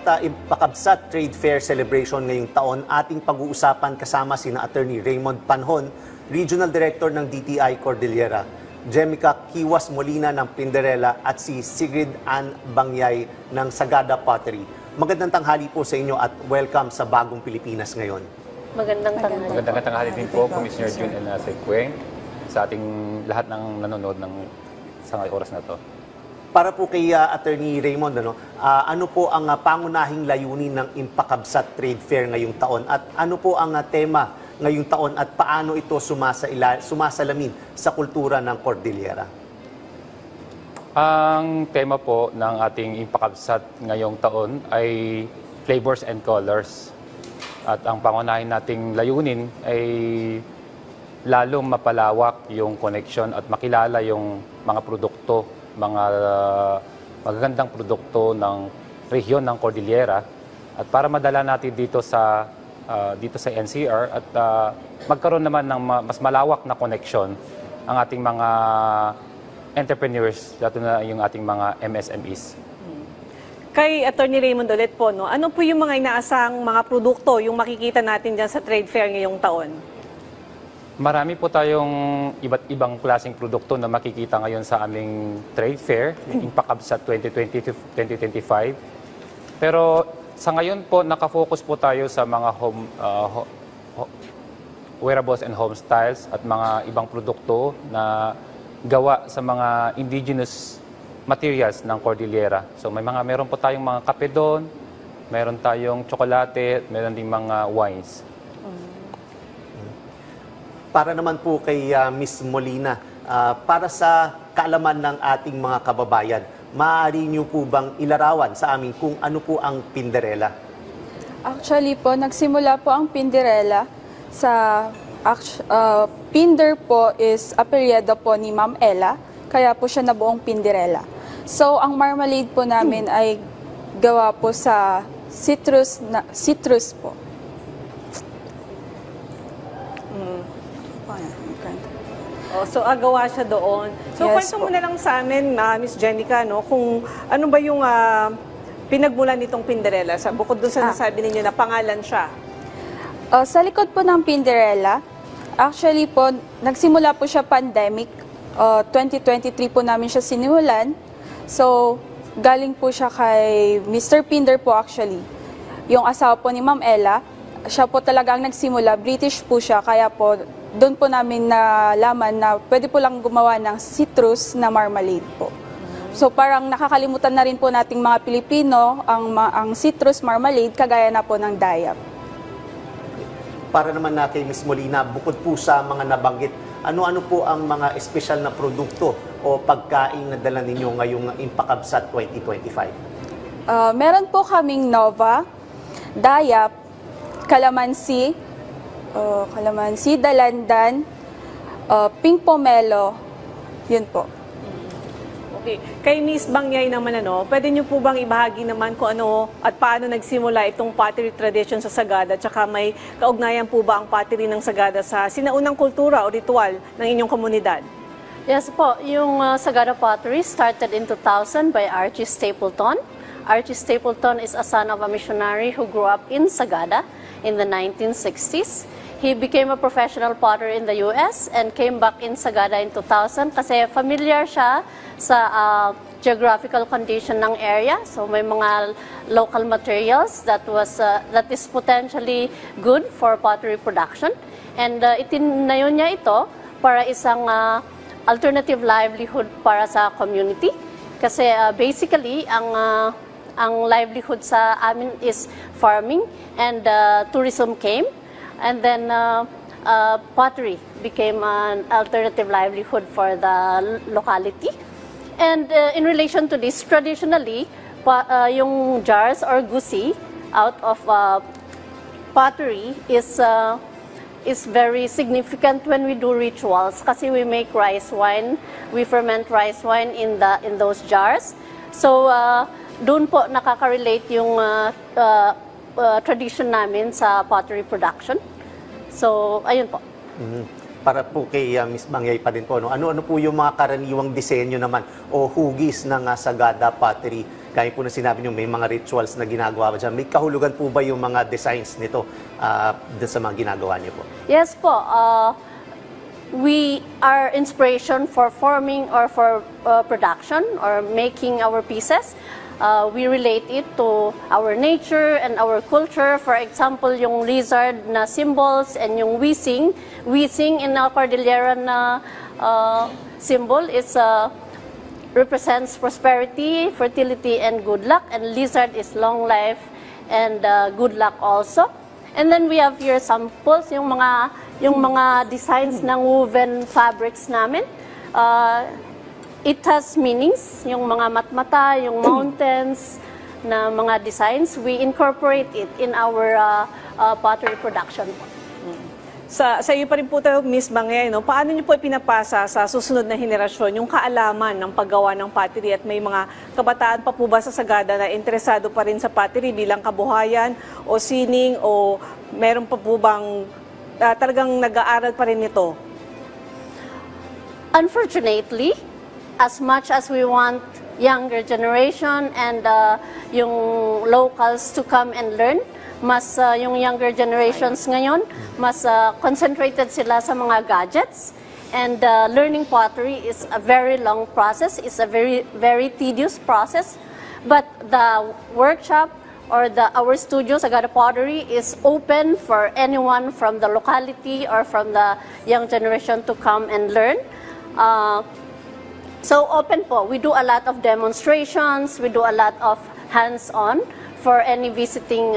Impakabsat Trade Fair Celebration ngayong taon, ating pag-uusapan kasama sina Attorney Raymond Panhon, Regional Director ng DTI Cordillera, Jemica Kiwas Molina ng Pinderella at si Sigrid Ann Bangyay ng Sagada Pottery. Magandang tanghali po sa inyo at welcome sa Bagong Pilipinas ngayon. Magandang tanghali. Magandang tanghali din po, Commissioner Jun and Sequeng, sa ating lahat ng nanonood sa oras na to. Para po kay Attorney Raymond, ano po ang pangunahing layunin ng Impakabsat Trade Fair ngayong taon at ano po ang tema ngayong taon at paano ito sumasalamin sa kultura ng Cordillera? Ang tema po ng ating Impakabsat ngayong taon ay Flavors and Colors. At ang pangunahin nating layunin ay lalong mapalawak yung connection at makilala yung mga produkto, mga magagandang produkto ng rehiyon ng Cordillera at para madala natin dito sa NCR at magkaroon naman ng mas malawak na connection ang ating mga entrepreneurs, lalo na yung ating mga MSMEs. Kay Attorney Raymond ulit po, ano po yung mga inaasang mga produkto yung makikita natin dyan sa trade fair ngayong taon? Marami po tayong iba't ibang klaseng produkto na makikita ngayon sa aming trade fair, Impakabsat 2020-2025. Pero sa ngayon po, nakafocus po tayo sa mga wearables and home styles at mga ibang produkto na gawa sa mga indigenous materials ng Cordillera. So meron po tayong mga kape doon, meron tayong tsokolate, meron ding mga wines. Para naman po kay Ms. Molina, para sa kaalaman ng ating mga kababayan, maaari niyo po bang ilarawan sa amin kung ano po ang Pinderella? Actually po, nagsimula po ang Pinderella sa Pinder po is apelyido po ni Ma'am Ella, kaya po siya nabuong Pinderella. So, ang marmalade po namin ay gawa po sa citrus po. So, agawa siya doon. So, Yes kwento po. mo na lang sa amin, Ms. Jenica, kung ano ba yung pinagmulan nitong Pinderella? Bukod doon sa nasabi ninyo na pangalan siya. Sa likod po ng Pinderella, actually po, nagsimula po siya pandemic. 2023 po namin siya sinimulan. So, galing po siya kay Mr. Pinder po actually. Yung asawa po ni Ma'am Ella, siya po talagang nagsimula. British po siya, kaya po doon po namin nalaman na pwede po lang gumawa ng citrus na marmalade po. So parang nakakalimutan na rin po nating mga Pilipino ang citrus marmalade kagaya na po ng dayap. Para naman na kay Ms. Molina, bukod po sa mga nabanggit, ano-ano po ang mga espesyal na produkto o pagkain na dala ninyo ngayong Impakabsat 2025? Meron po kaming Nova, dayap, kalamansi, dalandan, pink pomelo, yun po. Okay. Kay Ms. Bangyay naman, pwede niyo po bang ibahagi naman kung ano at paano nagsimula itong pottery tradition sa Sagada? Tsaka may kaugnayan po ba ang pottery ng Sagada sa sinaunang kultura o ritual ng inyong komunidad? Yes po, yung Sagada Pottery started in 2000 by Archie Stapleton. Archie Stapleton is a son of a missionary who grew up in Sagada in the 1960s. He became a professional potter in the US and came back in Sagada in 2000 kasi familiar siya sa geographical condition ng area. So may mga local materials that is potentially good for pottery production. And itinayo niya ito para isang alternative livelihood para sa community. Kasi basically ang livelihood sa amin is farming and tourism came. And then pottery became an alternative livelihood for the locality. And in relation to this, traditionally, yung jars or gusi out of pottery is very significant when we do rituals kasi we make rice wine, we ferment rice wine in those jars. So doon po nakaka-relate yung tradition namin sa pottery production. So, ayun po. Para po kay Ms. Bangyay pa din po, ano po yung mga karaniwang disenyo naman o hugis ng Sagada Pottery gaya po na sinabi niyo, may mga rituals na ginagawa ba dyan. May kahulugan po ba yung mga designs nito dun sa mga ginagawa niyo po? Yes po. We are inspiration for forming or for production or making our pieces. We relate it to our nature and our culture. For example, yung lizard na symbols and yung wising. Wising in our Cordillera na symbol is represents prosperity, fertility, and good luck. And lizard is long life and good luck also. And then we have here samples, yung mga designs ng woven fabrics namin. It has meanings, yung mga matmata, yung mountains na mga designs. We incorporate it in our pottery production. Sa iyo pa rin po tayo, Ms. Bangay, no? Paano niyo po ipinapasa sa susunod na henerasyon yung kaalaman ng paggawa ng pottery at may mga kabataan pa po ba sa Sagada na interesado pa rin sa pottery bilang kabuhayan o sining o meron pa po bang talagang nag-aaral pa rin nito? Unfortunately, as much as we want younger generation and yung locals to come and learn, mas yung younger generations ngayon, mas concentrated sila sa mga gadgets. And learning pottery is a very long process. It's a very tedious process. But the workshop or our studio, Sagada Pottery, is open for anyone from the locality or from the young generation to come and learn. So open po. We do a lot of demonstrations. We do a lot of hands-on for any visiting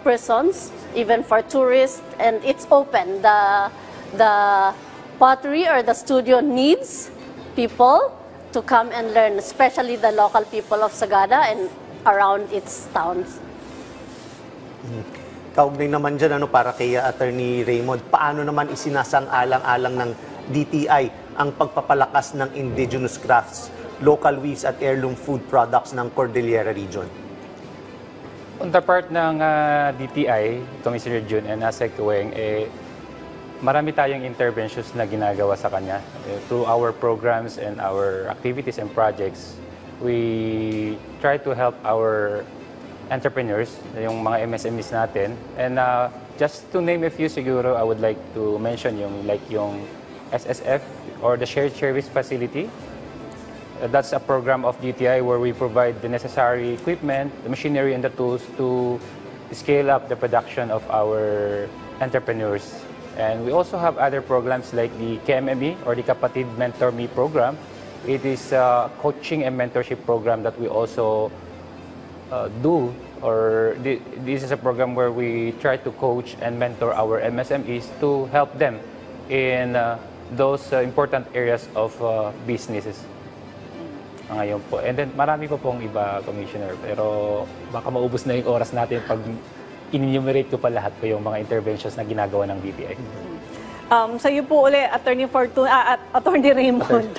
persons, even for tourists, and it's open. The pottery or the studio needs people to come and learn, especially the local people of Sagada and around its towns. Kaugnay naman dyan, para kay Attorney Raymond, paano naman isinasang-alang-alang ng DTI ang pagpapalakas ng indigenous crafts, local weaves at heirloom food products ng Cordillera Region? On the part ng DTI, Commissioner Jun and Asek Weng, marami tayong interventions na ginagawa sa kanya. Through our programs and our activities and projects, we try to help our entrepreneurs, yung mga MSMEs natin. And just to name a few siguro, I would like to mention yung SSF or the Shared Service Facility. That's a program of DTI where we provide the necessary equipment, the machinery, and the tools to scale up the production of our entrepreneurs. And we also have other programs like the KMME or the Kapatid Mentor Me program. It is a coaching and mentorship program that we also do. This is a program where we try to coach and mentor our MSMEs to help them in those important areas of businesses. Ngayon po. And then marami pa pong iba, Commissioner, pero baka maubos na yung oras natin pag in-enumerate ko pa lahat po yung mga interventions na ginagawa ng DTI. Sa iyo po uli, Attorney Attorney Raymond,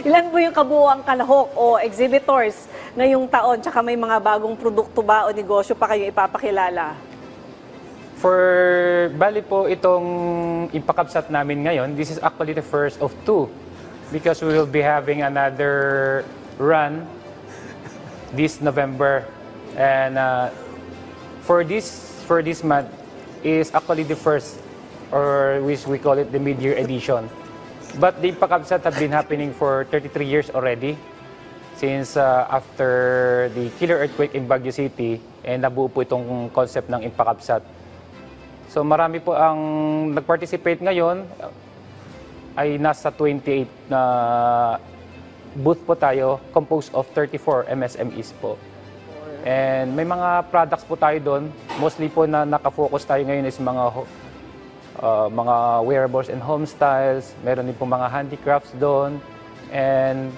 ilan po yung kabuuang kalahok o exhibitors ngayong taon, tsaka may mga bagong produkto ba o negosyo pa kayo ipapakilala? Bali po itong Impakabsat namin ngayon, this is actually the first of two because we will be having another run this November. And for this month is actually the first, or which we call it the mid-year edition. But the Impakabsat have been happening for 33 years already since after the killer earthquake in Baguio City, and nabuo po itong concept ng Impakabsat. So marami po ang nag-participate ngayon, ay nasa 28 na booth po tayo, composed of 34 MSMEs po. And may mga products po tayo doon. Mostly po na nakafocus tayo ngayon is mga wearables and home styles. Meron din po mga handicrafts doon. And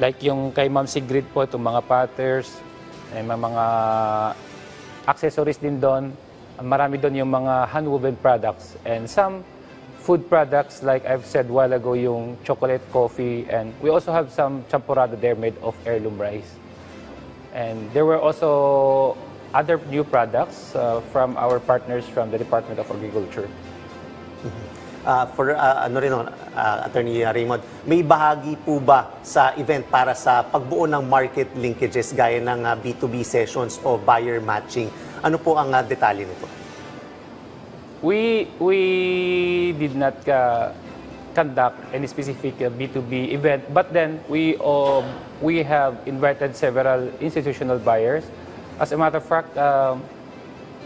like yung kay Ma'am Sigrid po, itong mga patterns, may mga accessories din doon. Marami doon yung mga hand-woven products. And some food products, like I've said a while ago, yung chocolate, coffee, and we also have some champurrado there made of heirloom rice. And there were also other new products from our partners from the Department of Agriculture. Attorney Raymond, may bahagi po ba sa event para sa pagbuo ng market linkages gaya ng B2B sessions o buyer matching? Ano po ang detalye nito? We did not conduct any specific B2B event, but then we have invited several institutional buyers. As a matter of fact,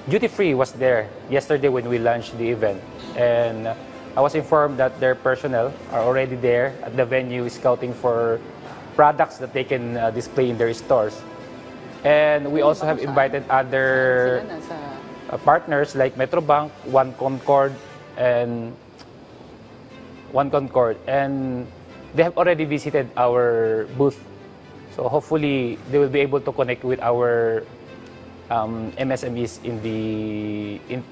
Duty Free was there yesterday when we launched the event, and I was informed that their personnel are already there at the venue scouting for products that they can display in their stores. And we also have invited other partners like Metrobank, One Concord, and they have already visited our booth. So hopefully they will be able to connect with our MSMEs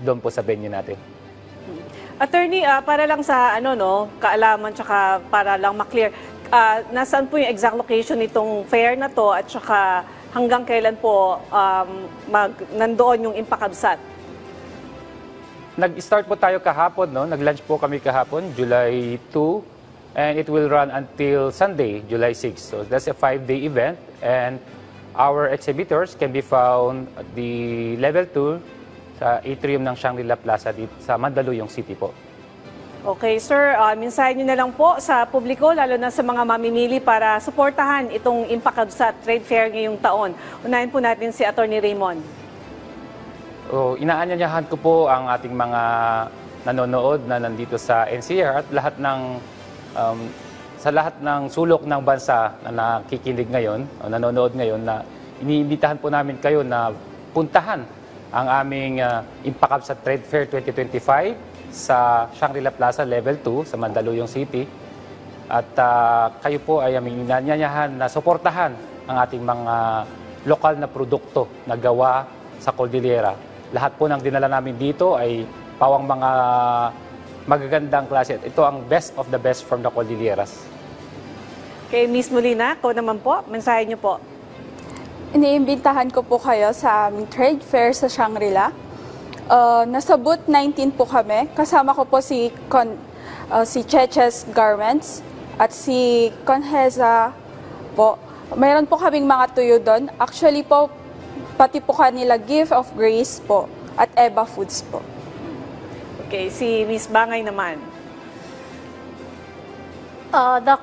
doon po sa venue natin. Attorney, para lang sa kaalaman tsaka para lang maklear, nasaan po yung exact location nitong fair na to at tsaka hanggang kailan po nandoon yung impakabsat? Nag-start po tayo kahapon, no? Nag-launch po kami kahapon, July 2, and it will run until Sunday, July 6. So that's a 5-day event, and our exhibitors can be found at the level 2 sa atrium ng Shangri-La Plaza dito sa Mandaluyong City po. Okay, sir. Mensahe nyo na lang po sa publiko, lalo na sa mga mamimili para suportahan itong Impakabsat Trade Fair ngayong taon. Unahin po natin si Attorney Raymond. Inaanyayahan ko po ang ating mga nanonood na nandito sa NCR at sa lahat ng sulok ng bansa na nakikinig ngayon o nanonood ngayon, na iniimbitahan po namin kayo na puntahan ang aming Impakabsat Trade Fair 2025 sa Shangri-La Plaza Level 2 sa Mandaluyong City. At kayo po ay aming inanyayahan na suportahan ang ating mga lokal na produkto na gawa sa Cordillera. Lahat po ng dinala namin dito ay pawang mga magagandang klase. Ito ang best of the best from the Cordilleras. Okay, Ms. Molina, ako naman po, mensahe nyo po. Iniimbitahan ko po kayo sa aming trade fair sa Shangri-La. Nasa booth 19 po kami. Kasama ko po si Cheches Garments at si Conheza po. Mayroon po kaming mga tuyo doon. Actually po, pati po kanila Gift of Grace po at Eva Foods po. Okay, si Ms. Bangay naman. The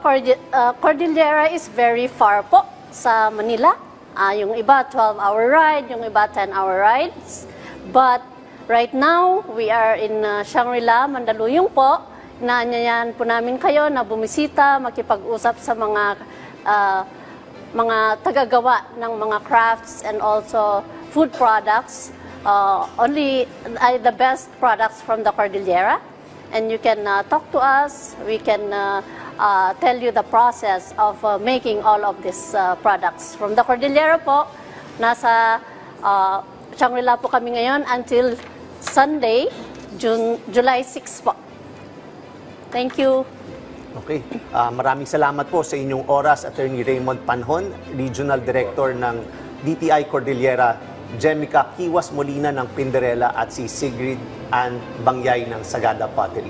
Cordillera is very far po sa Manila. Yung iba 12-hour ride, yung iba 10-hour rides. But right now, we are in Shangri-La, Mandaluyong po. Naanyayahan po namin kayo na bumisita, makipag-usap sa mga tagagawa ng mga crafts and also food products. Only the best products from the Cordillera. And you can talk to us. We can tell you the process of making all of these products. From the Cordillera po, nasa Shangri-La po kami ngayon until Sunday, July 6 po. Thank you. Okay. Maraming salamat po sa inyong oras, Attorney Raymond Panhon, Regional Director ng DTI Cordillera, Jemica Kiwas Molina ng Pinderella at si Sigrid Ann Bangyay ng Sagada Pottery.